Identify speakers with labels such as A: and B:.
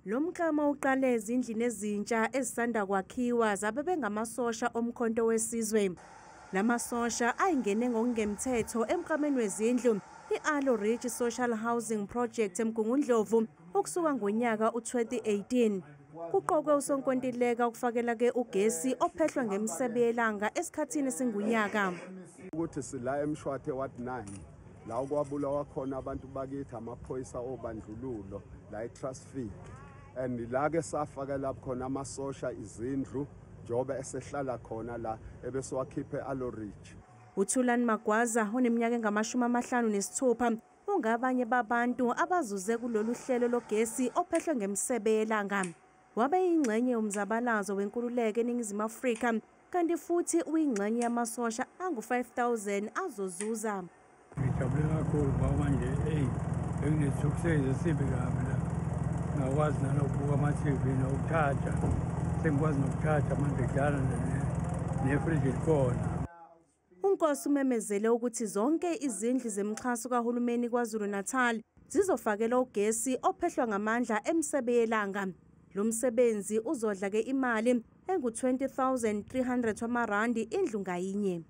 A: Lo mklamo uqale ezindlini ezintsha ezisanda kwakhiwa zabe bengamasosha omkhonto wesizwe. Lamasosha ayingene ngokungemthetho emklameni wezindlu i-Aloe Ridge Social Housing Project eMgungundlovu ukusuka ngonyaka u-2018. Kuqokwe usonkontileka ukufakela ke ugesi ophehlwa ngemisebe yelanga esikhathini esingunyaka.
B: Ukuthi sila eMshwathe Ward 9 la okwabulawa khona abantu bakithi amaphoyisa obandlululo la eTrustfeed. And la ke safaka lapho khona amasosha izindlu njoba esehlala khona la ebesiwakhiphe Aloe Ridge.
A: uThulani Magwaza oneminyaka engama-56 ungabanye babantu abazuze kulolu hlelo logesi ophehlwe ngemisebe yelanga. Wabe yingxenye yomzabalazo wenkululeko eNingizimu Afrika kanti futhi uyingxenye yamasosha angu-5,000 azozuza.
C: Ngijabule kakhulu ngoba manje benginesisuksezi esibi kabi la. Ngakwazi nanokubuka ama-TV nokuthatha. Sengikwazi nokuthatha manje kudlala nefriji likhona.
A: uNkosi umemezele ukuthi zonke izindlu zemxhaso kahulumeni KwaZulu-Natal zizofakelwa ugesi ophehlwa ngamandla emisebe yelanga. Lo msebenzi uzodla ke imali engu-20,300 wamarandi indlu ngayinye.